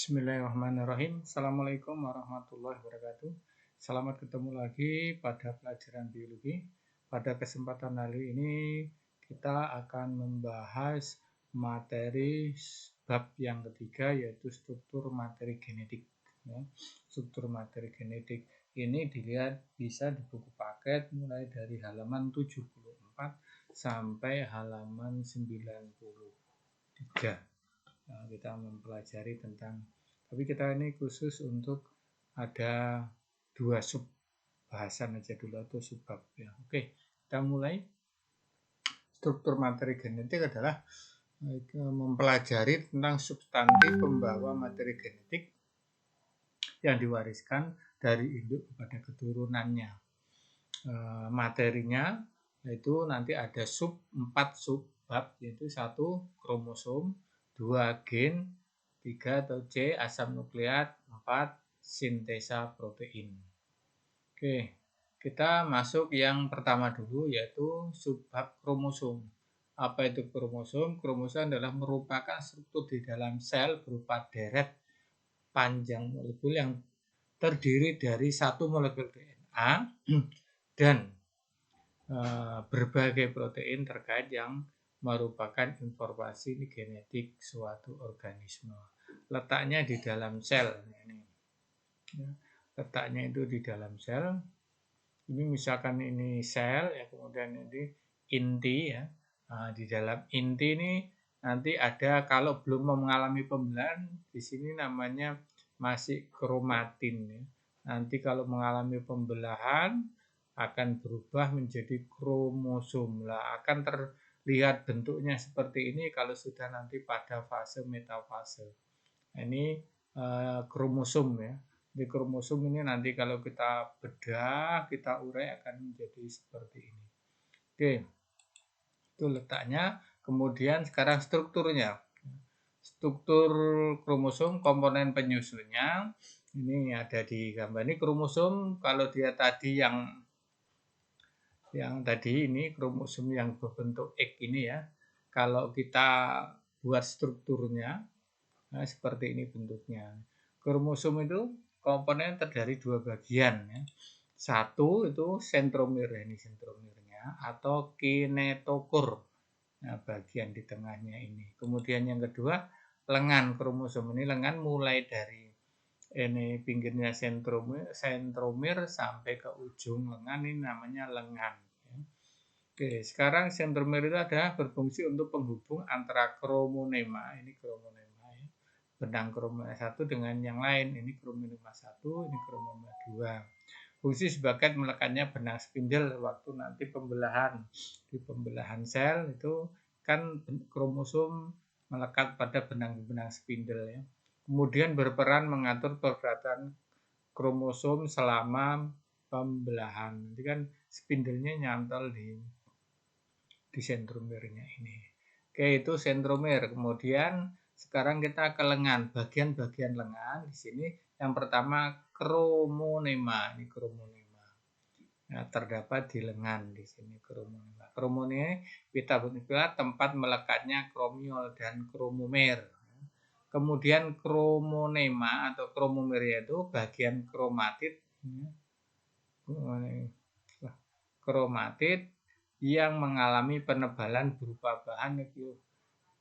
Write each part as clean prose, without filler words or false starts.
Bismillahirrahmanirrahim. Assalamualaikum warahmatullahi wabarakatuh. Selamat ketemu lagi pada pelajaran biologi. Pada kesempatan kali ini kita akan membahas materi bab yang ketiga, yaitu struktur materi genetik. Struktur materi genetik ini dilihat bisa di buku paket mulai dari halaman 74 sampai halaman 93. Kita mempelajari tentang, tapi kita ini khusus untuk ada 2 sub bahasan aja dulu atau subbab ya. Oke, kita mulai. Struktur materi genetik adalah mempelajari tentang substansi pembawa materi genetik yang diwariskan dari induk kepada keturunannya. Materinya yaitu nanti ada 4 subbab, yaitu 1 kromosom, 2 gen, 3 atau C asam nukleat, 4 sintesa protein. Oke, kita masuk yang pertama dulu, yaitu subbab kromosom. Apa itu kromosom? Kromosom adalah merupakan struktur di dalam sel berupa deret panjang molekul yang terdiri dari 1 molekul DNA dan berbagai protein terkait yang merupakan informasi genetik suatu organisme. Letaknya di dalam sel. Letaknya itu di dalam sel. Ini misalkan ini sel, ya, kemudian ini inti, ya. Di dalam inti ini nanti ada, kalau belum mengalami pembelahan, di sini namanya masih kromatin. Ya. Nanti kalau mengalami pembelahan akan berubah menjadi kromosom. Lah, akan terlihat bentuknya seperti ini kalau sudah nanti pada fase metafase. Ini kromosom, ya. Di kromosom ini nanti kalau kita bedah, kita urai akan menjadi seperti ini. Oke, itu letaknya. Kemudian sekarang strukturnya. Struktur kromosom, komponen penyusunnya, ini ada di gambar ini. Kromosom, kalau dia tadi yang tadi ini kromosom yang berbentuk X ini, ya. Kalau kita buat strukturnya, nah, seperti ini bentuknya. Kromosom itu komponen terdiri 2 bagian, ya. 1 itu sentromer, ini sentromernya, atau kinetokur, nah, bagian di tengahnya ini. Kemudian yang kedua, lengan kromosom. Ini lengan mulai dari ini pinggirnya sentromer sampai ke ujung lengan, ini namanya lengan. Oke, sekarang sentromer itu ada berfungsi untuk penghubung antara kromonema, ini kromonema, ya, benang kromonema 1 dengan yang lain, ini kromonema 1, ini kromonema 2. Fungsi sebagai melekatnya benang spindel waktu nanti pembelahan. Di pembelahan sel itu kan kromosom melekat pada benang-benang spindel, ya. Kemudian berperan mengatur pergerakan kromosom selama pembelahan. Nanti kan spindelnya nyantol di sentromernya ini. Oke, itu sentromer. Kemudian sekarang kita ke lengan, bagian-bagian lengan. Di sini yang pertama kromonema, ini kromonema. Nah, terdapat di lengan di sini kromonema. Kromonema kita buat tempat melekatnya kromiol dan kromomer. Kemudian kromonema atau kromomer itu bagian kromatid, kromatid yang mengalami penebalan berupa bahan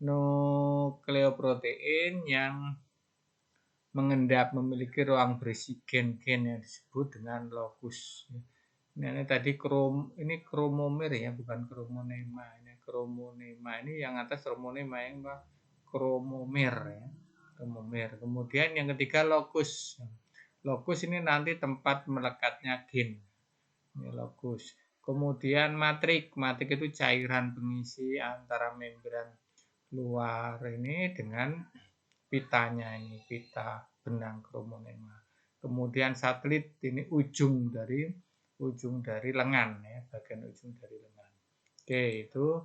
nukleoprotein yang mengendap, memiliki ruang berisi gen-gen yang disebut dengan lokus. Ini tadi ini kromomer, ya, bukan kromonema. Ini kromonema, ini yang atas kromonema, yang kromomer, ya. Kromomer. Kemudian yang ketiga lokus. Lokus ini nanti tempat melekatnya gen. Ini lokus. Kemudian matrik. Matrik itu cairan pengisi antara membran luar ini dengan pitanya, ini pita benang kromonema. Kemudian satelit, ini ujung dari lengan, ya, bagian ujung dari lengan. Oke, itu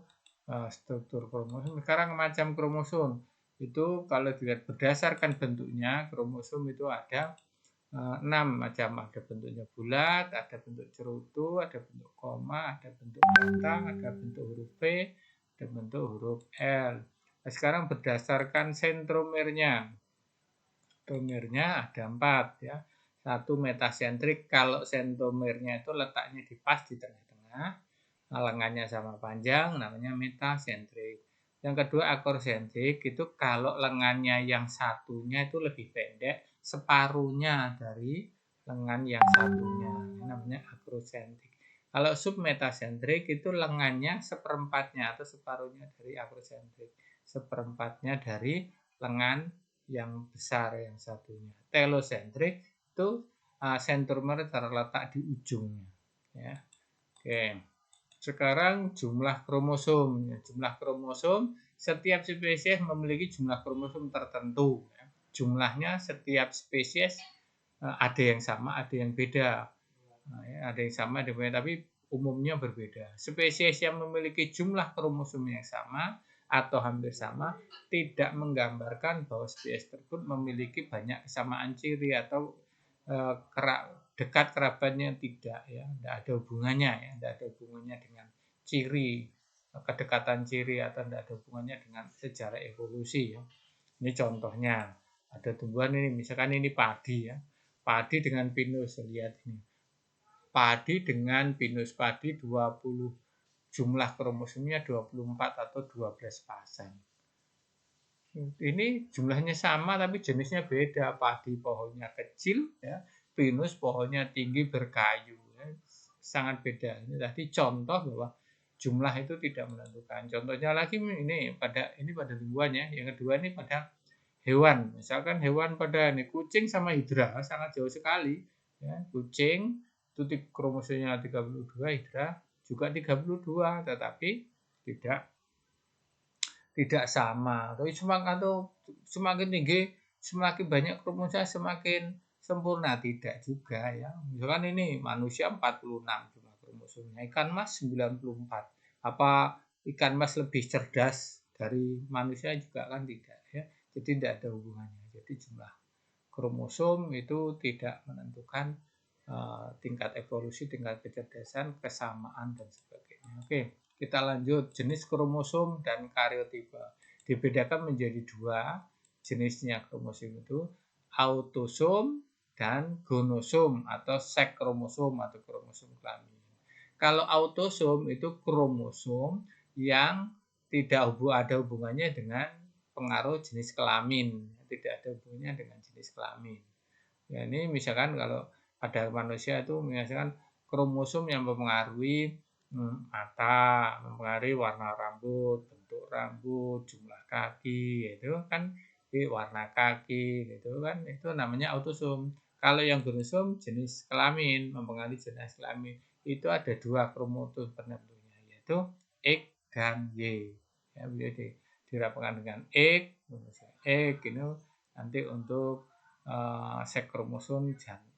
struktur kromosom. Sekarang macam kromosom itu kalau dilihat berdasarkan bentuknya, kromosom itu ada 6 macam. Ada bentuknya bulat, ada bentuk cerutu, ada bentuk koma, ada bentuk batang, ada bentuk huruf V, ada bentuk huruf L. Nah, sekarang berdasarkan sentromernya. sentromernya ada 4 ya. Satu metasentrik, kalau sentromernya itu letaknya di pas di tengah-tengah, lengannya sama panjang, namanya metasentrik. Yang kedua akrosentrik, itu kalau lengannya yang satunya itu lebih pendek, separuhnya dari lengan yang satunya, ini namanya akrosentrik. Kalau submetasentrik itu lengannya seperempatnya atau separuhnya dari akrosentrik, seperempatnya dari lengan yang besar yang satunya. Telosentrik itu sentromer terletak di ujungnya. Ya. Oke. Sekarang jumlah kromosom. Jumlah kromosom, setiap spesies memiliki jumlah kromosom tertentu. Jumlahnya setiap spesies ada yang sama, ada yang beda. Ada yang sama, ada yang beda, tapi umumnya berbeda. Spesies yang memiliki jumlah kromosom yang sama atau hampir sama tidak menggambarkan bahwa spesies tersebut memiliki banyak kesamaan ciri atau dekat kerabatnya, tidak ya, tidak ada hubungannya ya, tidak ada hubungannya dengan ciri, kedekatan ciri, atau tidak ada hubungannya dengan sejarah evolusi ya. Ini contohnya, ada tumbuhan ini, misalkan ini padi ya, padi dengan pinus, lihat ini, padi dengan pinus, padi 20, jumlah kromosomnya 24 atau 12 pasang. Ini jumlahnya sama tapi jenisnya beda. Padi pohonnya kecil ya, pinus pohonnya tinggi berkayu ya. Sangat beda. Ini tadi contoh bahwa jumlah itu tidak menentukan. Contohnya lagi ini pada tumbuhan ya. Yang kedua ini pada hewan. Misalkan hewan pada ini kucing sama hidra sangat jauh sekali ya. Kucing itu kromosomnya 32, hidra juga 32, tetapi tidak sama. Tapi semakin tinggi, semakin banyak kromosom semakin sempurna, tidak juga ya. Misalkan ini manusia 46 jumlah kromosomnya, ikan mas 94. Apa ikan mas lebih cerdas dari manusia juga kan tidak ya. Jadi tidak ada hubungannya. Jadi jumlah kromosom itu tidak menentukan tingkat evolusi, tingkat kecerdasan, kesamaan dan sebagainya. Oke. Kita lanjut, jenis kromosom dan karyotipe. Dibedakan menjadi 2 jenisnya kromosom itu, autosom dan gonosom atau seks kromosom atau kromosom kelamin. Kalau autosom itu kromosom yang tidak ada hubungannya dengan pengaruh jenis kelamin, tidak ada hubungannya dengan jenis kelamin. Ya, ini misalkan kalau pada manusia itu misalkan kromosom yang mempengaruhi mata, mempengaruhi warna rambut, bentuk rambut, jumlah kaki, itu kan warna kaki, gitu kan, itu namanya autosom. Kalau yang gonosom jenis kelamin, mempengaruhi jenis kelamin, itu ada 2 kromosom penentunya, yaitu X dan Y. Ya, beliau dirapatkan dengan X ini nanti untuk seks kromosom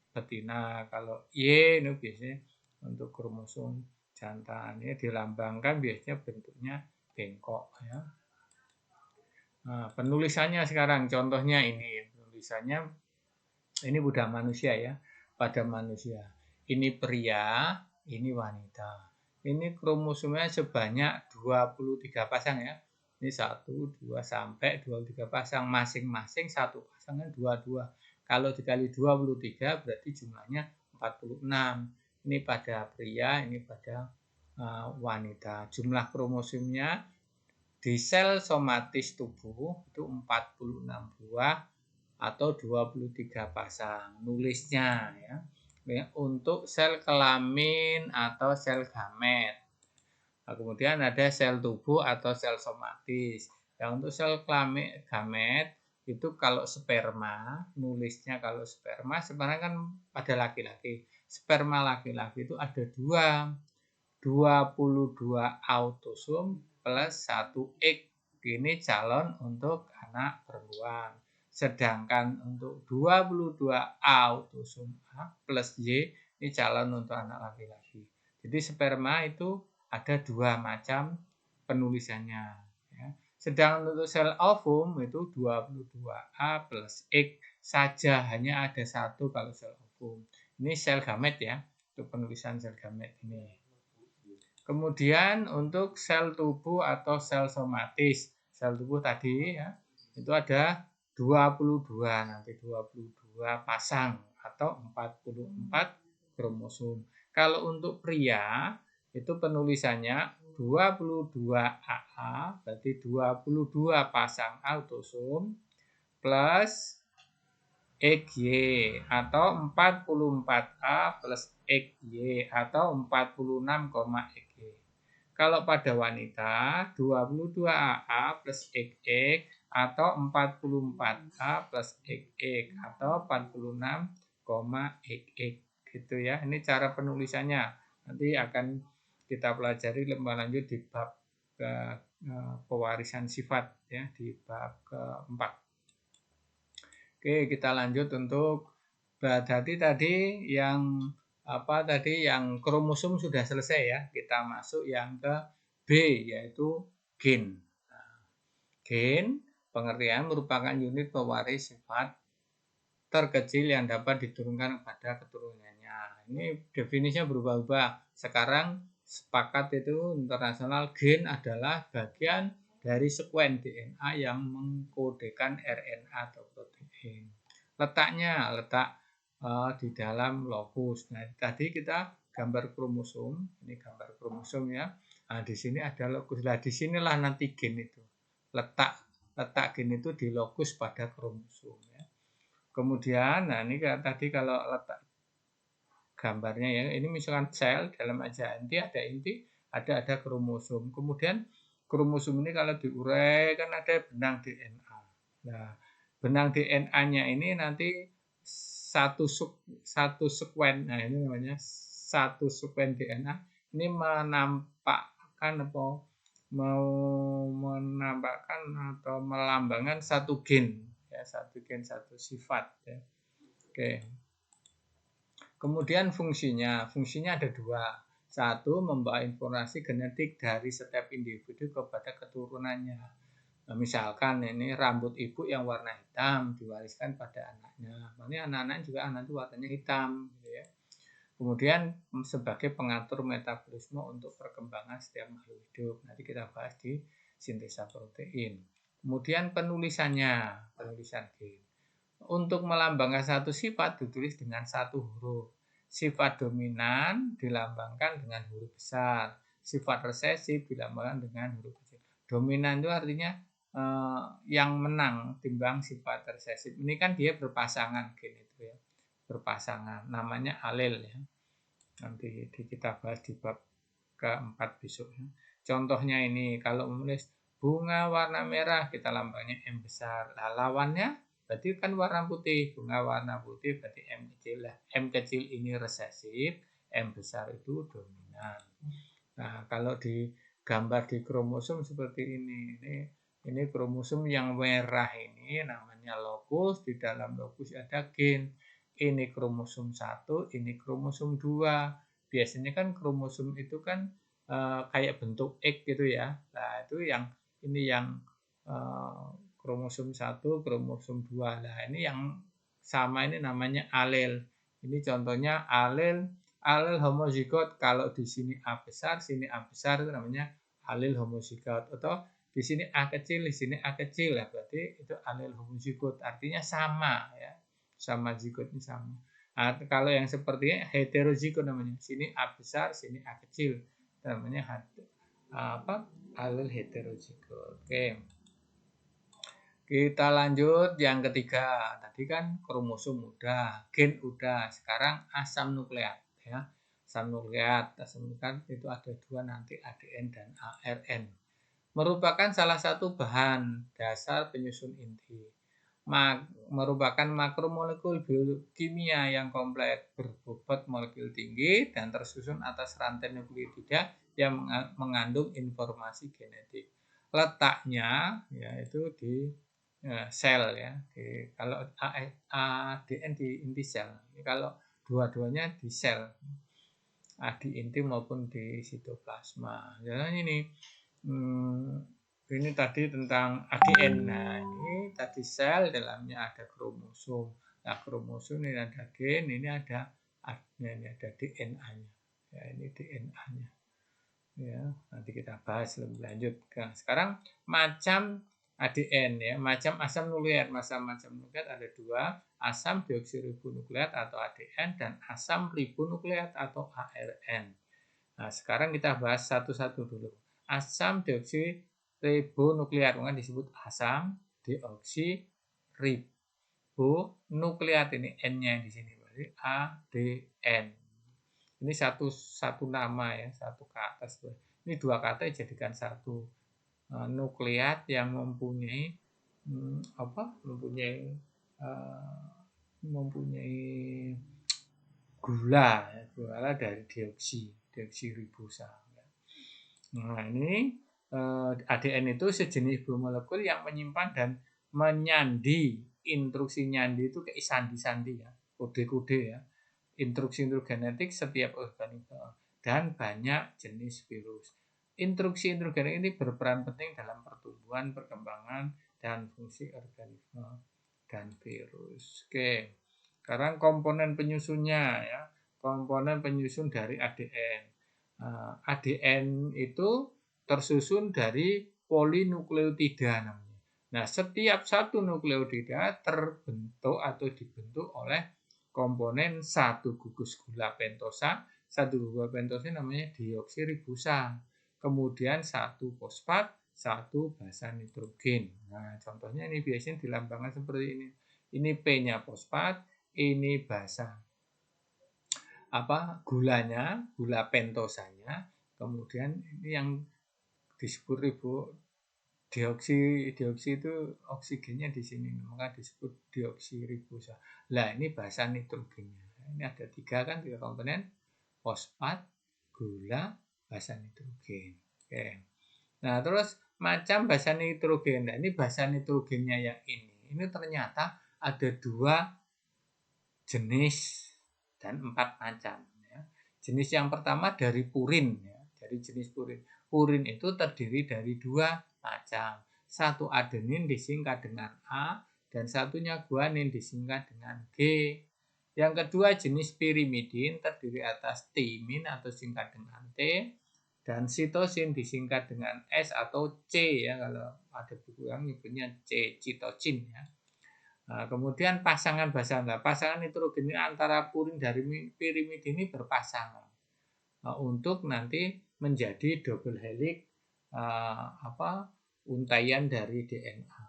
betina, kalau Y ini biasanya untuk kromosom jantan. Ini dilambangkan biasanya bentuknya bengkok ya. Nah, penulisannya sekarang contohnya ini, penulisannya ini udah manusia ya, pada manusia. Ini pria, ini wanita. Ini kromosomnya sebanyak 23 pasang ya. Ini 1, 2 sampai 23 pasang, masing-masing satu pasang kan 22. Kalau dikali 23 berarti jumlahnya 46. Ini pada pria, ini pada wanita. Jumlah kromosomnya di sel somatis tubuh itu 46 buah atau 23 pasang. Nulisnya ya. Untuk sel kelamin atau sel gamet. Nah, kemudian ada sel tubuh atau sel somatis. Yang untuk sel kelamin gamet itu kalau sperma, nulisnya kalau sperma sebenarnya kan pada laki-laki. Sperma laki-laki itu ada 22 autosom plus 1 X. Ini calon untuk anak perempuan. Sedangkan untuk 22 autosom A plus Y ini calon untuk anak laki-laki. Jadi sperma itu ada 2 macam penulisannya. Ya. Sedangkan untuk sel ovum itu 22A plus X saja, hanya ada 1 kalau sel ovum. Ini sel gamet ya, untuk penulisan sel gamet ini. Kemudian untuk sel tubuh atau sel somatis, sel tubuh tadi ya, itu ada 22 nanti 22 pasang atau 44 kromosom. Kalau untuk pria itu penulisannya 22 AA berarti 22 pasang autosom plus XY atau 44A plus XY atau 46, XY. Kalau pada wanita 22AA plus XX atau 44A plus XX atau 46, XX gitu ya. Ini cara penulisannya. Nanti akan kita pelajari lebih lanjut di bab pewarisan sifat ya, di bab keempat. Oke, kita lanjut untuk tadi yang yang kromosom sudah selesai ya. Kita masuk yang ke B yaitu gen. Gen pengertian merupakan unit pewaris sifat terkecil yang dapat diturunkan pada keturunannya. Ini definisinya berubah-ubah. Sekarang sepakat itu internasional gen adalah bagian dari sekuen DNA yang mengkodekan RNA atau protein. Letaknya di dalam lokus. Nah, tadi kita gambar kromosom, ini gambar kromosom ya. Nah, di sini ada lokus. Nah, di sinilah nanti gen itu. Letak gen itu di lokus pada kromosom ya. Kemudian, nah ini tadi kalau letak gambarnya ya, ini misalkan sel dalam aja inti, ada kromosom. Kemudian kromosom ini kalau diurai kan ada benang DNA. Nah, benang DNA-nya ini nanti satu sekuen, nah ini namanya satu sekuen DNA ini menampakkan menampakkan atau melambangkan satu gen ya, satu sifat ya. Oke. Kemudian fungsinya ada dua. Satu, membawa informasi genetik dari setiap individu kepada keturunannya. Nah, misalkan ini rambut ibu yang warna hitam diwariskan pada anaknya. Makanya anak-anak juga itu warnanya hitam, gitu ya. Kemudian sebagai pengatur metabolisme untuk perkembangan setiap makhluk hidup. Nanti kita bahas di sintesa protein. Kemudian penulisan gen. Untuk melambangkan satu sifat ditulis dengan satu huruf. Sifat dominan dilambangkan dengan huruf besar. Sifat resesif dilambangkan dengan huruf kecil. Dominan itu artinya yang menang timbang sifat resesif. Ini kan dia berpasangan gen itu ya. Berpasangan. Namanya alel ya. Nanti kita bahas di bab keempat besok. Contohnya ini kalau menulis bunga warna merah kita lambangnya M besar. Nah, lawannya berarti kan warna putih. Bunga warna putih berarti M kecil lah. M kecil ini resesif, M besar itu dominan. Nah, kalau di gambar di kromosom seperti ini. Ini kromosom yang merah ini namanya lokus, di dalam lokus ada gen. Ini kromosom 1, ini kromosom 2. Biasanya kan kromosom itu kan kayak bentuk X gitu ya. Nah, itu yang kromosom 1, kromosom 2. Nah, ini yang sama ini namanya alel. Ini contohnya alel homozigot. Kalau di sini A besar, sini A besar itu namanya alel homozigot. Atau di sini A kecil, di sini A kecil ya, berarti itu alel homozigot. Artinya sama ya. Sama zigotnya sama. Nah, kalau yang seperti heterozigot namanya. Sini A besar, sini A kecil. Namanya alel heterozigot. Oke. Kita lanjut yang ketiga. Tadi kan kromosom udah, gen udah. Sekarang asam nukleat ya. Asam nukleat itu ada dua nanti, ADN dan ARN. Merupakan salah satu bahan dasar penyusun inti. Merupakan makromolekul biokimia yang kompleks, berbobot molekul tinggi dan tersusun atas rantai nukleotida yang mengandung informasi genetik. Letaknya yaitu di sel ya. Kalau ADN di inti sel. Kalau dua-duanya di sel. Di inti maupun di sitoplasma. Jadi ini tadi tentang ADN. Nah, ini tadi sel, dalamnya ada kromosom. Nah, kromosom ini ada gen, ini ada DNA-nya. Ya, ini DNA-nya. Ya, nanti kita bahas lebih lanjut. Nah, sekarang macam ADN ya, macam asam nukleat. Macam nukleat ada dua, asam deoksiribonukleat atau ADN dan asam ribonukleat atau ARN. Nah, sekarang kita bahas satu-satu dulu. Asam deoksiribonukleat, kan disebut asam deoksiribonukleat, ini N-nya di sini berarti ADN. Ini satu nama ya, satu kata. Ini dua kata dijadikan satu. Nukleat yang mempunyai mempunyai gula dari deoksiribosa. Nah, ini ADN itu sejenis biomolekul yang menyimpan dan menyandi. Instruksi nyandi itu kayak sandi-sandi ya, kode-kode ya, instruksi genetik setiap organisme dan banyak jenis virus. Instruksi genetik ini berperan penting dalam pertumbuhan, perkembangan, dan fungsi organisme dan virus. Oke, sekarang komponen penyusunnya ya, komponen penyusun dari ADN. ADN itu tersusun dari polinukleotida namanya. Nah, setiap satu nukleotida terbentuk atau dibentuk oleh komponen satu gugus gula pentosa. Satu gula pentosa namanya deoksiribosa. Kemudian satu fosfat, satu basa nitrogen. Nah, contohnya ini biasanya dilambangkan seperti ini. Ini P-nya fosfat, ini basa gulanya, gula pentosanya. Kemudian ini yang disebut dioksi itu oksigennya di sini, maka disebut deoksiribosa. Nah, ini basa nitrogennya. Ini ada tiga komponen, fosfat, gula, basa nitrogen. Oke. Nah, terus macam basa nitrogen. Nah, ini basa nitrogennya yang ini ternyata ada dua jenis dan 4 macam. Ya. Jenis yang pertama dari purin. Ya. Dari jenis purin. Purin itu terdiri dari dua macam. Satu adenin disingkat dengan A dan satunya guanin disingkat dengan G. Yang kedua jenis pirimidin terdiri atas timin atau singkat dengan T dan sitosin disingkat dengan S atau C ya, kalau ada buku yang nyebutnya C, citosin ya. Nah, kemudian pasangan basa. Pasangan nitrogen ini antara purin dari pirimidin ini berpasangan untuk nanti menjadi double helix untaian dari DNA.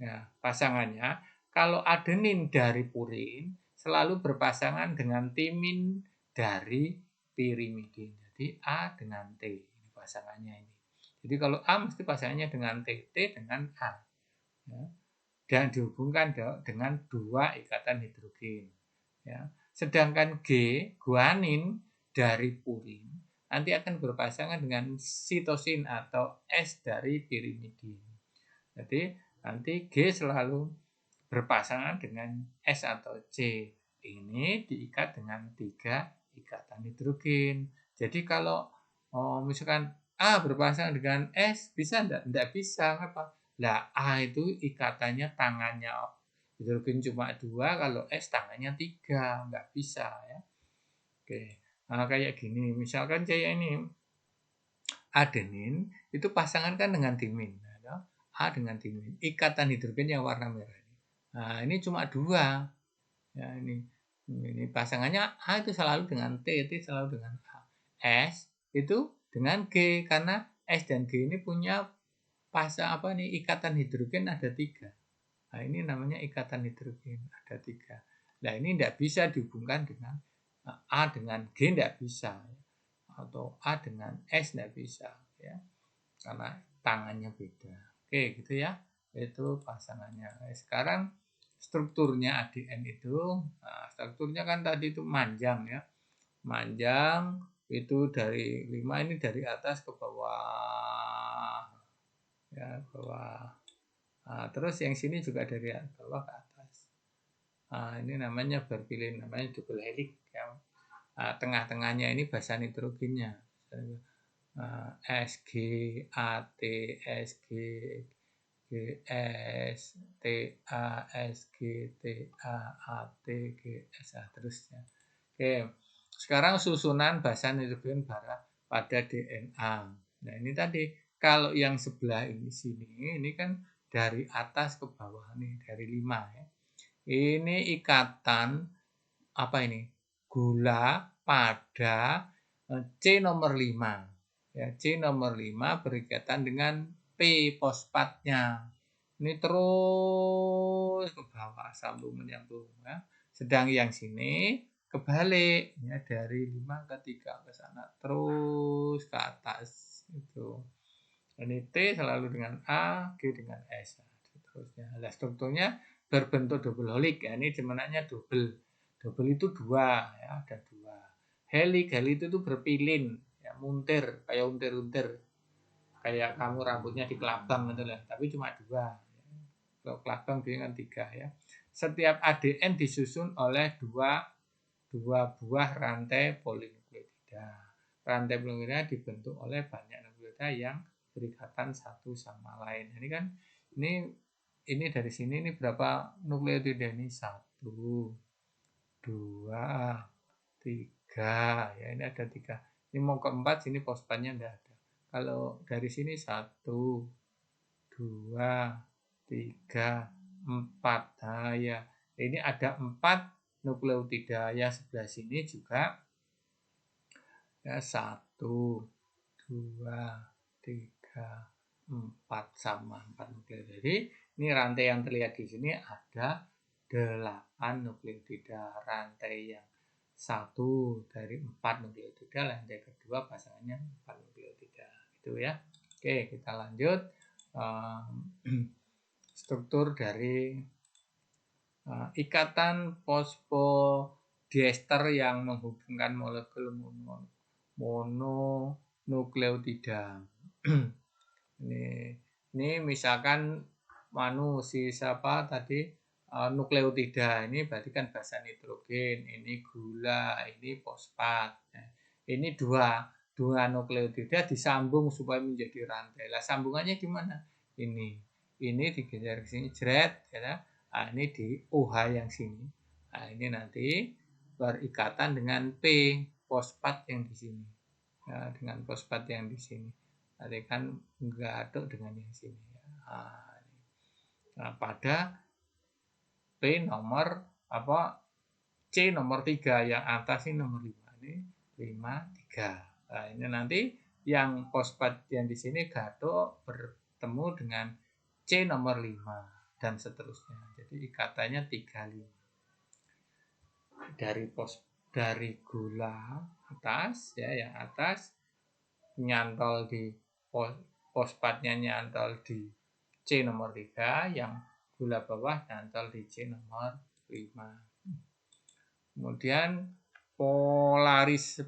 Nah, pasangannya kalau adenin dari purin selalu berpasangan dengan timin dari pirimidin. Jadi A dengan T ini pasangannya ini. Jadi kalau A mesti pasangannya dengan T, T dengan A. Ya. Dan dihubungkan dengan dua ikatan hidrogen. Ya. Sedangkan G, guanin dari purin, nanti akan berpasangan dengan sitosin atau S dari pirimidin. Jadi nanti G selalu berpasangan dengan S atau C. Ini diikat dengan 3 ikatan hidrogen. Jadi kalau misalkan A berpasangan dengan S, bisa enggak? Enggak bisa. Apa? Lah A itu ikatannya tangannya hidrogen cuma 2, kalau S tangannya 3, enggak bisa ya. Oke. Nah, kayak gini, misalkan kayak ini adenin itu pasangan kan dengan timin. A dengan timin. Ikatan hidrogen yang warna merah ini. Nah, ini cuma 2. Ya, ini pasangannya A itu selalu dengan T, T selalu dengan A. S itu dengan G karena S dan G ini punya ikatan hidrogen ada 3. Nah, ini namanya ikatan hidrogen ada 3. Nah, ini tidak bisa dihubungkan dengan A dengan G, tidak bisa, atau A dengan S tidak bisa ya, karena tangannya beda. Oke, gitu ya, itu pasangannya. Nah, sekarang strukturnya ADN itu, strukturnya kan tadi itu manjang ya, manjang itu dari 5 ini dari atas ke bawah ya, bawah. Nah, terus yang sini juga dari bawah ke atas. Nah, ini namanya berpilih, namanya double helix ya. Nah, tengah-tengahnya ini basa nitrogennya. SG, AT, SG, GS, TA, SG, TA, AT, GS, terusnya. Oke, sekarang susunan basa nitrogen pada DNA. Nah, ini tadi kalau yang sebelah ini sini, ini kan dari atas ke bawah nih, dari 5 ya. Ini ikatan apa ini? Gula pada C nomor 5. Ya, C nomor 5 berikatan dengan P fosfatnya. Ini terus ke bawah sambung menyambung ya. Sedang yang sini kebalik ya, dari 5 ke 3 ke sana terus ke atas itu. Ini T selalu dengan A, G dengan S. Seterusnya. Nah, strukturnya berbentuk double helix ya. Ini sebenarnya double. Double itu 2 ya, ada 2. Helix itu berpilin ya, muntir kayak untir-untir. Kayak kamu rambutnya di kelabang gitu lah, tapi cuma 2. Kalau kelabang biasanya kan 3 ya. Setiap ADN disusun oleh dua buah rantai polinukleotida. Rantai polinukleotida dibentuk oleh banyak nukleotida yang berikatan satu sama lain. Ini kan ini dari sini ini berapa nukleotida ini? 1, 2, 3 ya, ini ada 3. Ini mau ke 4, sini fosfatnya enggak ada. Kalau dari sini 1, 2, 3, 4. Nah ya, ini ada 4 nukleotida. Yang sebelah sini juga ya 1, 2, 3, 4 sama 4 nukleotida. Jadi ini rantai yang terlihat di sini ada 8 nukleotida. Rantai yang 1 dari 4 nukleotida, rantai kedua pasangannya 4 nukleotida. Itu ya. Oke, kita lanjut. Struktur dari ikatan fosfodiester yang menghubungkan molekul mononukleotida. ini misalkan siapa tadi nukleotida, ini berarti kan basa nitrogen, ini gula, ini fosfat. Ini dua nukleotida disambung supaya menjadi rantai. Lah sambungannya gimana? Ini digeser ke sini jret ya. Nah, ini di OH yang sini. Nah, ini nanti berikatan dengan P fosfat yang di sini. Ya, dengan fosfat yang di sini. Nanti kan enggak aduk dengan yang sini. Nah, pada P nomor C nomor 3 yang atas ini nomor 5. Ini 5, 3. Nah, ini nanti yang fosfat yang di sini gaduh bertemu dengan C nomor 5 dan seterusnya. Jadi ikatannya 35. Dari gula atas ya, yang atas nyantol di fosfatnya nyantol di C nomor 3, yang gula bawah nyantol di C nomor 5. Kemudian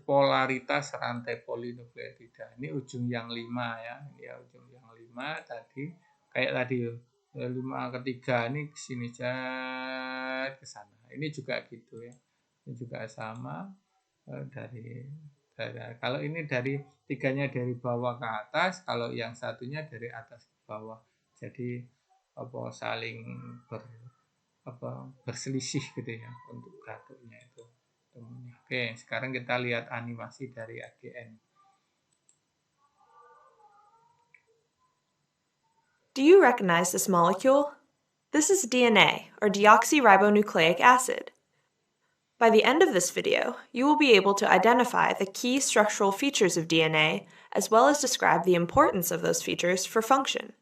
polaritas rantai polinukleotida. Ini ujung yang 5 ya. Ini ya ujung yang 5 tadi kayak tadi 5 ke 3 ini ke sini ke sana. Ini juga gitu ya. Ini juga sama dari kalau ini dari 3-nya dari bawah ke atas, kalau yang satunya dari atas ke bawah. Jadi saling berselisih gitu ya untuk gaduhnya itu. Oke, sekarang kita lihat animasi dari ADN. Do you recognize this molecule? This is DNA, or deoxyribonucleic acid. By the end of this video, you will be able to identify the key structural features of DNA, as well as describe the importance of those features for function.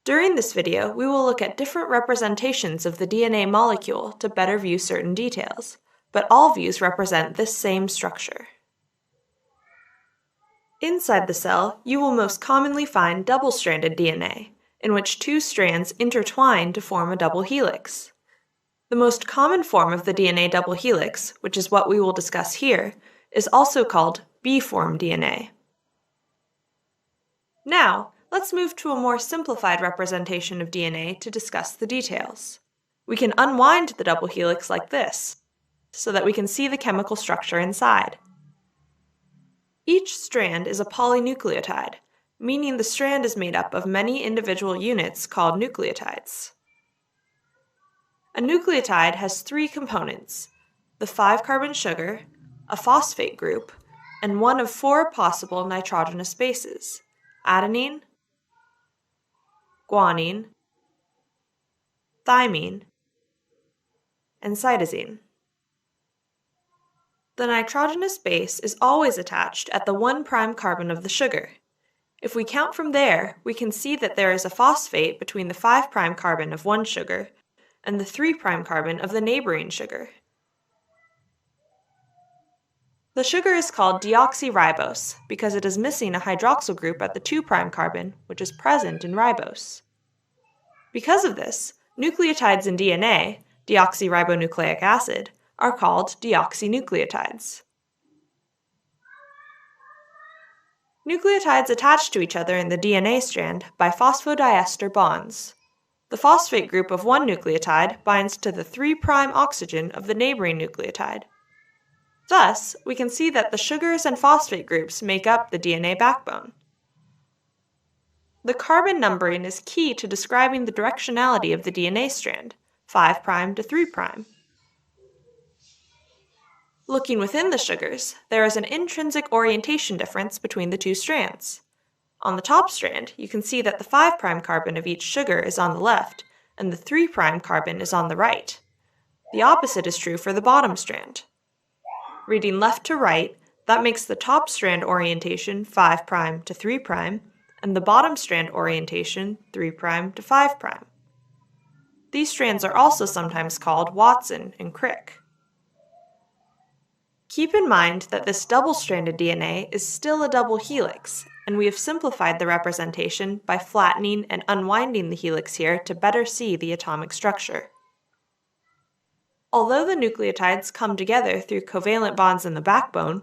During this video, we will look at different representations of the DNA molecule to better view certain details, but all views represent this same structure. Inside the cell, you will most commonly find double-stranded DNA, in which 2 strands intertwine to form a double helix. The most common form of the DNA double helix, which is what we will discuss here, is also called B-form DNA. Now, let's move to a more simplified representation of DNA to discuss the details. We can unwind the double helix like this, so that we can see the chemical structure inside. Each strand is a polynucleotide, meaning the strand is made up of many individual units called nucleotides. A nucleotide has 3 components: the 5-carbon sugar, a phosphate group, and one of 4 possible nitrogenous bases: adenine, guanine, thymine, and cytosine. The nitrogenous base is always attached at the 1' carbon of the sugar. If we count from there, we can see that there is a phosphate between the 5' carbon of one sugar and the 3' carbon of the neighboring sugar. The sugar is called deoxyribose because it is missing a hydroxyl group at the 2' carbon, which is present in ribose. Because of this, nucleotides in DNA, deoxyribonucleic acid, are called deoxynucleotides. Nucleotides attach to each other in the DNA strand by phosphodiester bonds. The phosphate group of one nucleotide binds to the 3' oxygen of the neighboring nucleotide. Thus, we can see that the sugars and phosphate groups make up the DNA backbone. The carbon numbering is key to describing the directionality of the DNA strand, 5' to 3'. Looking within the sugars, there is an intrinsic orientation difference between the two strands. On the top strand, you can see that the 5' carbon of each sugar is on the left, and the 3' carbon is on the right. The opposite is true for the bottom strand. Reading left to right, that makes the top strand orientation 5' to 3', and the bottom strand orientation 3' to 5'. These strands are also sometimes called Watson and Crick. Keep in mind that this double-stranded DNA is still a double helix, and we have simplified the representation by flattening and unwinding the helix here to better see the atomic structure. Although the nucleotides come together through covalent bonds in the backbone,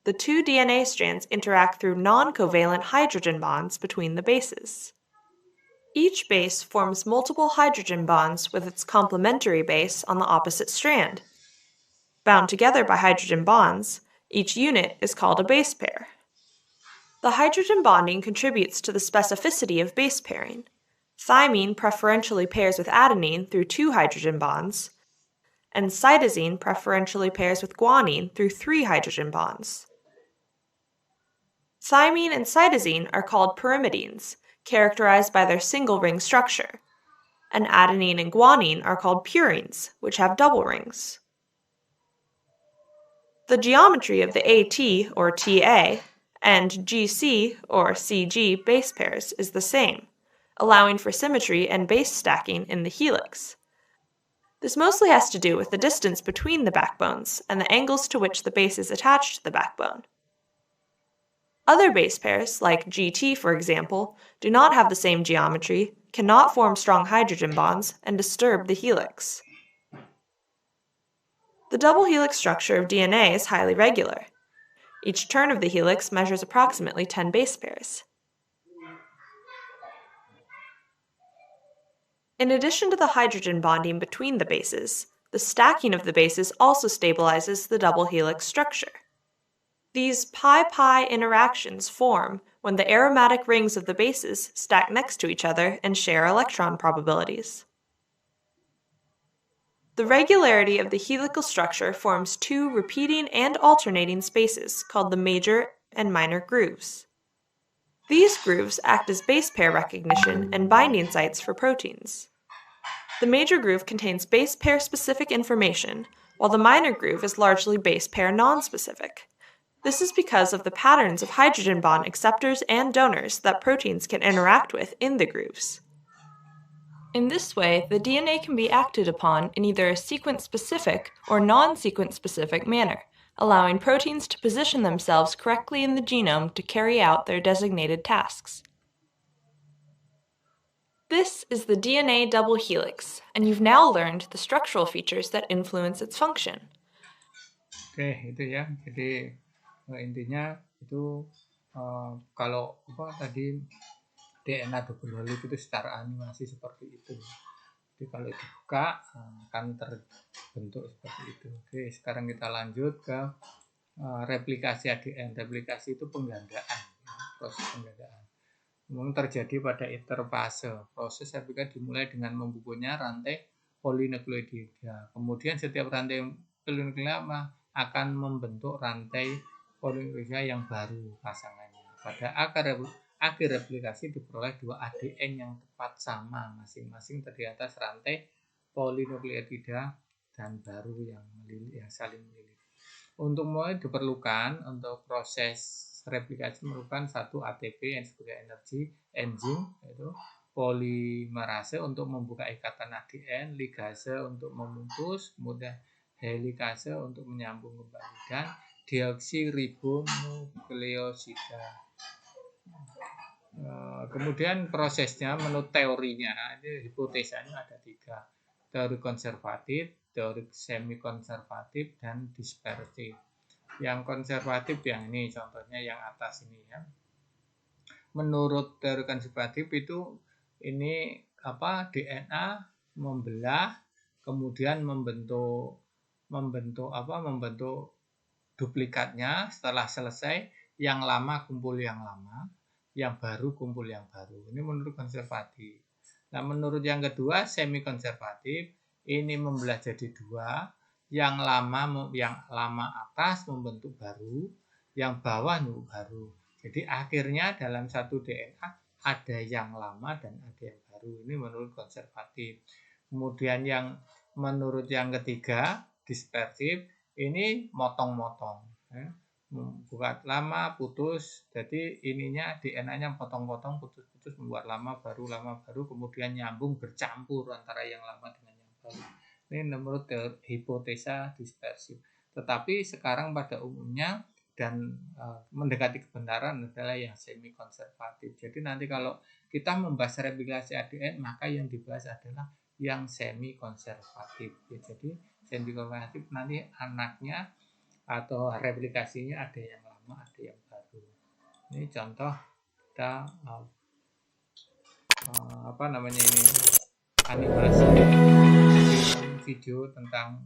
the two DNA strands interact through non-covalent hydrogen bonds between the bases. Each base forms multiple hydrogen bonds with its complementary base on the opposite strand. Bound together by hydrogen bonds, each unit is called a base pair. The hydrogen bonding contributes to the specificity of base pairing. Thymine preferentially pairs with adenine through 2 hydrogen bonds, and cytosine preferentially pairs with guanine through 3 hydrogen bonds. Thymine and cytosine are called pyrimidines, characterized by their single ring structure, and adenine and guanine are called purines, which have double rings. The geometry of the AT or TA and GC or CG base pairs is the same, allowing for symmetry and base stacking in the helix. This mostly has to do with the distance between the backbones and the angles to which the base is attached to the backbone. Other base pairs, like GT for example, do not have the same geometry, cannot form strong hydrogen bonds, and disturb the helix. The double helix structure of DNA is highly regular. Each turn of the helix measures approximately 10 base pairs. In addition to the hydrogen bonding between the bases, the stacking of the bases also stabilizes the double helix structure. These pi-pi interactions form when the aromatic rings of the bases stack next to each other and share electron probabilities. The regularity of the helical structure forms 2 repeating and alternating spaces called the major and minor grooves. These grooves act as base pair recognition and binding sites for proteins. The major groove contains base pair specific information, while the minor groove is largely base pair non-specific. This is because of the patterns of hydrogen bond acceptors and donors that proteins can interact with in the grooves. In this way, the DNA can be acted upon in either a sequence-specific or non-sequence-specific manner, allowing proteins to position themselves correctly in the genome to carry out their designated tasks. This is the DNA double helix, and you've now learned the structural features that influence its function. Oke, itu ya. Jadi intinya itu kalau tadi DNA double helix itu secara animasi seperti itu. Jadi kalau dibuka akan terbentuk seperti itu. Oke, sekarang kita lanjut ke replikasi ADN. Replikasi itu penggandaan, proses penggandaan. Memang terjadi pada interfase. Proses replikasi dimulai dengan membekunya rantai polinukleotida. Kemudian setiap rantai polinukleotida akan membentuk rantai polinukleotida yang baru pasangannya. Pada akhir replikasi diperoleh dua ADN yang tepat sama, masing-masing terdiri atas rantai polinukleotida dan baru yang saling melilit. Untuk mulai diperlukan untuk proses replikasi merupakan satu ATP yang sebagai energi enzim, yaitu polimerase untuk membuka ikatan ADN, ligase untuk memutus, kemudian helikase untuk menyambung kembali, dan deoksiribonukleosida. Kemudian prosesnya menurut teorinya, ini hipotesanya ada 3, teori konservatif, teori semi konservatif, dan dispersif. Yang konservatif yang ini, contohnya yang atas ini ya. Menurut teori konservatif itu ini DNA membelah, kemudian membentuk duplikatnya. Setelah selesai, yang lama kumpul yang lama, yang baru kumpul yang baru. Ini menurut konservatif. Nah, menurut yang kedua semi konservatif, ini membelah jadi 2, yang lama atas membentuk baru, yang bawah membentuk baru. Jadi akhirnya dalam satu DNA ada yang lama dan ada yang baru. Ini menurut konservatif. Kemudian yang menurut yang ketiga dispersif, ini motong-motong. Buat lama putus, jadi ininya DNA-nya potong-potong, putus-putus, membuat lama baru, kemudian nyambung bercampur antara yang lama dengan yang baru. Ini menurut hipotesa dispersif. Tetapi sekarang pada umumnya dan mendekati kebenaran adalah yang semi konservatif. Jadi nanti kalau kita membahas replikasi ADN, maka yang dibahas adalah yang semi konservatif. Jadi semi konservatif nanti anaknya atau replikasinya ada yang lama, ada yang baru. Ini contoh kita animasi video tentang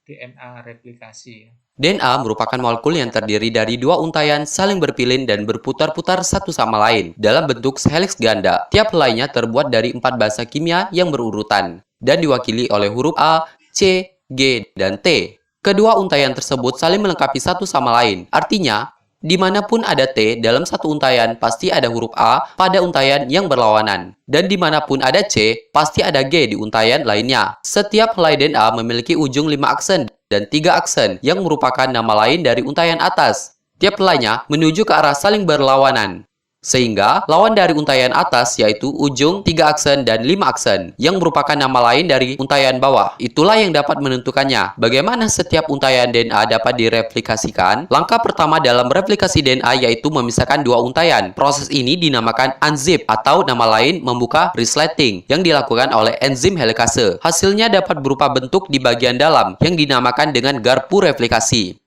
DNA replikasi. DNA merupakan molekul yang terdiri dari 2 untaian saling berpilin dan berputar-putar satu sama lain dalam bentuk heliks ganda. Tiap helainya terbuat dari 4 bahasa kimia yang berurutan dan diwakili oleh huruf A, C, G, dan T. Kedua untaian tersebut saling melengkapi satu sama lain. Artinya, dimanapun ada T dalam satu untaian, pasti ada huruf A pada untaian yang berlawanan. Dan dimanapun ada C, pasti ada G di untaian lainnya. Setiap helai DNA memiliki ujung 5 aksen dan 3 aksen yang merupakan nama lain dari untaian atas. Tiap helainya menuju ke arah saling berlawanan. Sehingga lawan dari untaian atas yaitu ujung 3 aksen dan 5 aksen yang merupakan nama lain dari untaian bawah. Itulah yang dapat menentukannya bagaimana setiap untaian DNA dapat direplikasikan. Langkah pertama dalam replikasi DNA yaitu memisahkan 2 untaian. Proses ini dinamakan unzip atau nama lain membuka resleting yang dilakukan oleh enzim helikase. Hasilnya dapat berupa bentuk di bagian dalam yang dinamakan dengan garpu replikasi.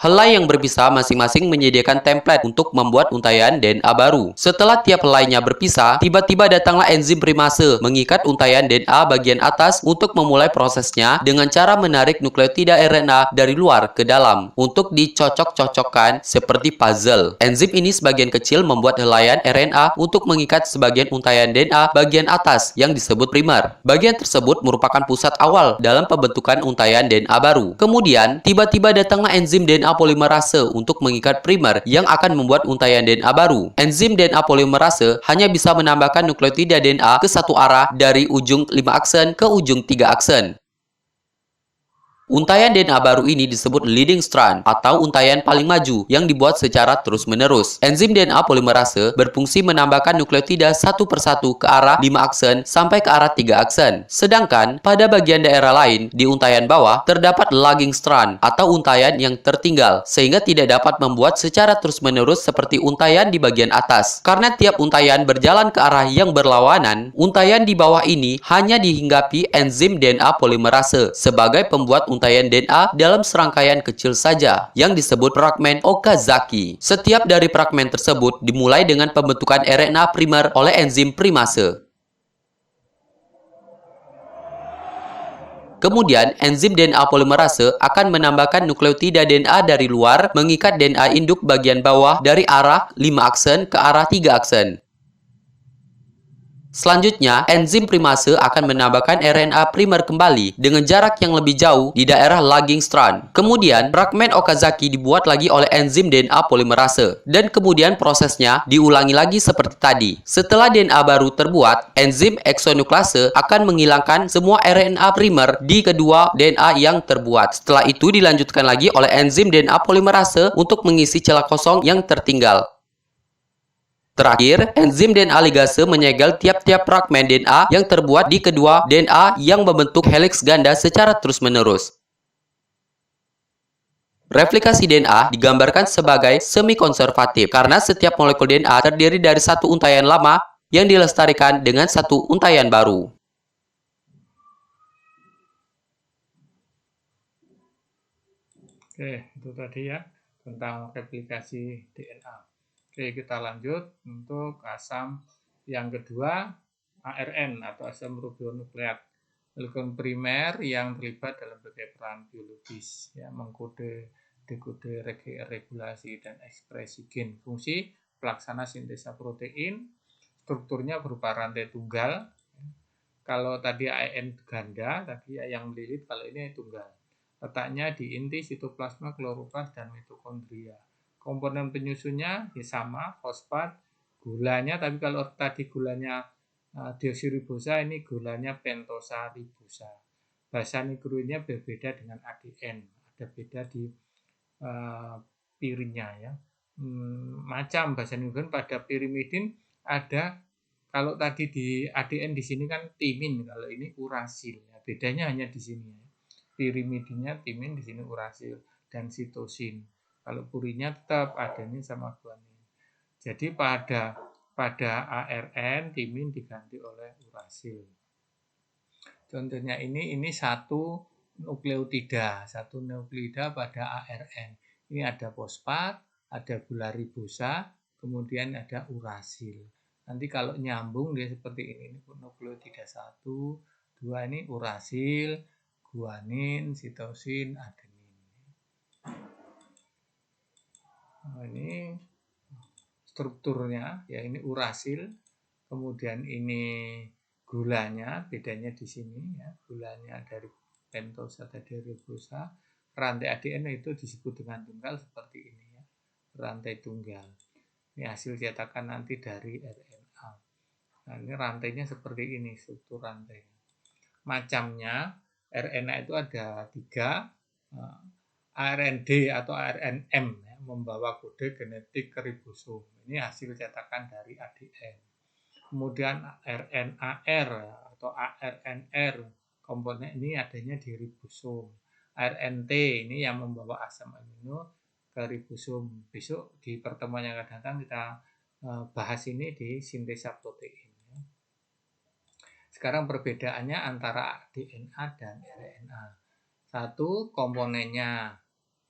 Helai yang berpisah masing-masing menyediakan template untuk membuat untaian DNA baru. Setelah tiap helainya berpisah, tiba-tiba datanglah enzim primase mengikat untaian DNA bagian atas untuk memulai prosesnya dengan cara menarik nukleotida RNA dari luar ke dalam untuk dicocok-cocokkan seperti puzzle. Enzim ini sebagian kecil membuat helaian RNA untuk mengikat sebagian untaian DNA bagian atas yang disebut primer. Bagian tersebut merupakan pusat awal dalam pembentukan untaian DNA baru. Kemudian, tiba-tiba datanglah enzim DNA polimerase untuk mengikat primer yang akan membuat untaian DNA baru. Enzim DNA polimerase hanya bisa menambahkan nukleotida DNA ke satu arah dari ujung 5 aksen ke ujung 3 aksen. Untaian DNA baru ini disebut leading strand atau untaian paling maju yang dibuat secara terus-menerus. Enzim DNA polimerase berfungsi menambahkan nukleotida satu persatu ke arah 5 aksen sampai ke arah 3 aksen. Sedangkan pada bagian daerah lain di untaian bawah terdapat lagging strand atau untaian yang tertinggal sehingga tidak dapat membuat secara terus-menerus seperti untaian di bagian atas. Karena tiap untaian berjalan ke arah yang berlawanan, untaian di bawah ini hanya dihinggapi enzim DNA polimerase sebagai pembuat untaian DNA dalam serangkaian kecil saja yang disebut fragmen Okazaki. Setiap dari fragmen tersebut dimulai dengan pembentukan RNA primer oleh enzim primase. Kemudian, enzim DNA polimerase akan menambahkan nukleotida DNA dari luar mengikat DNA induk bagian bawah dari arah 5 aksen ke arah 3 aksen. Selanjutnya, enzim primase akan menambahkan RNA primer kembali dengan jarak yang lebih jauh di daerah lagging strand. Kemudian, fragmen Okazaki dibuat lagi oleh enzim DNA polimerase. Dan kemudian prosesnya diulangi lagi seperti tadi. Setelah DNA baru terbuat, enzim eksonuklase akan menghilangkan semua RNA primer di kedua DNA yang terbuat. Setelah itu dilanjutkan lagi oleh enzim DNA polimerase untuk mengisi celah kosong yang tertinggal. Terakhir, enzim DNA ligase menyegel tiap-tiap fragmen DNA yang terbuat di kedua DNA yang membentuk heliks ganda secara terus-menerus. Replikasi DNA digambarkan sebagai semi-konservatif karena setiap molekul DNA terdiri dari satu untaian lama yang dilestarikan dengan satu untaian baru. Oke, itu tadi ya tentang replikasi DNA. Oke, kita lanjut untuk asam yang kedua, ARN atau asam ribonukleat. Molekul primer yang terlibat dalam berbagai peran biologis, ya, mengkode, dekode, regulasi, dan ekspresi gen. Fungsi pelaksana sintesa protein, strukturnya berupa rantai tunggal. Kalau tadi ARN ganda, tadi yang melilit, kalau ini tunggal. Letaknya di inti sitoplasma, kloroplas, dan mitokondria. Komponen penyusunnya ya sama, fosfat, gulanya, tapi kalau tadi gulanya deoksiribosa, ini gulanya pentosa ribosa. Basa nukleoidnya berbeda dengan ADN, ada beda di pirinnya ya. Macam basa nukleoid pada pirimidin ada, kalau tadi di ADN di sini kan timin, kalau ini urasil. Ya, bedanya hanya di sini ya. Pirimidinnya timin, di sini urasil dan sitosin. Kalau purinya tetap adenin sama guanin. Jadi pada ARN timin diganti oleh urasil. Contohnya ini satu nukleotida pada ARN. Ini ada fosfat, ada gula ribosa, kemudian ada urasil. Nanti kalau nyambung dia seperti ini nukleotida 1, 2 ini urasil, guanin, sitosin, adenin. Nah, ini strukturnya ya, ini urasil, kemudian ini gulanya, bedanya di sini ya, gulanya dari pentosa tadi ribosa. Rantai ADN itu disebut dengan tunggal seperti ini ya, rantai tunggal. Ini hasil cetakan nanti dari RNA. Nah, ini rantainya seperti ini, struktur rantai. Macamnya RNA itu ada 3, ARND atau ARNM ya, membawa kode genetik ke ribosom. Ini hasil cetakan dari ADN. Kemudian RNAR atau ARNR, komponen ini adanya di ribosom. RNT ini yang membawa asam amino ke ribosom. Besok di pertemuan yang akan datang kita bahas ini di sintesa protein. Sekarang perbedaannya antara DNA dan RNA. Satu, komponennya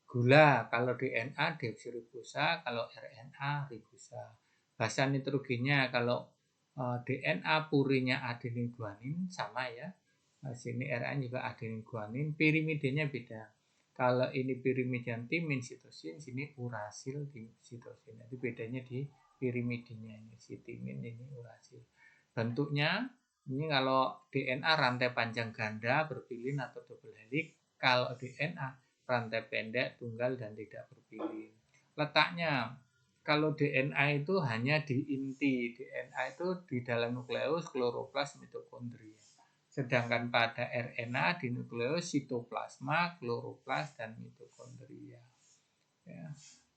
gula, kalau DNA deoksiribosa, kalau RNA ribosa. Basa nitrogennya, kalau DNA purinya adenin guanin sama ya. Nah, sini RNA juga adenin guanin, pirimidinnya beda. Kalau ini pirimidin timin sitosin, sini urasil sitosin. Jadi bedanya di pirimidinnya, ini si timin, ini urasil. Bentuknya ini kalau DNA rantai panjang ganda berpilin atau double helix, kalau DNA rantai pendek, tunggal, dan tidak berpilin. Letaknya, kalau DNA itu hanya di inti, DNA itu di dalam nukleus, kloroplas, mitokondria. Sedangkan pada RNA di nukleus, sitoplasma, kloroplas, dan mitokondria. Ya.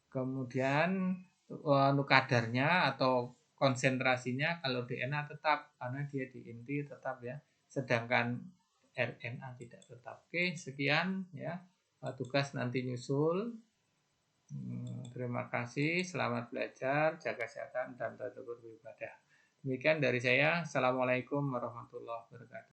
Kemudian kadarnya atau konsentrasinya, kalau DNA tetap karena dia di inti tetap ya, sedangkan RNA tidak tetap. Oke, sekian ya. Tugas nanti nyusul. Terima kasih, selamat belajar, jaga kesehatan, dan tetap beribadah. Demikian dari saya. Assalamualaikum warahmatullahi wabarakatuh.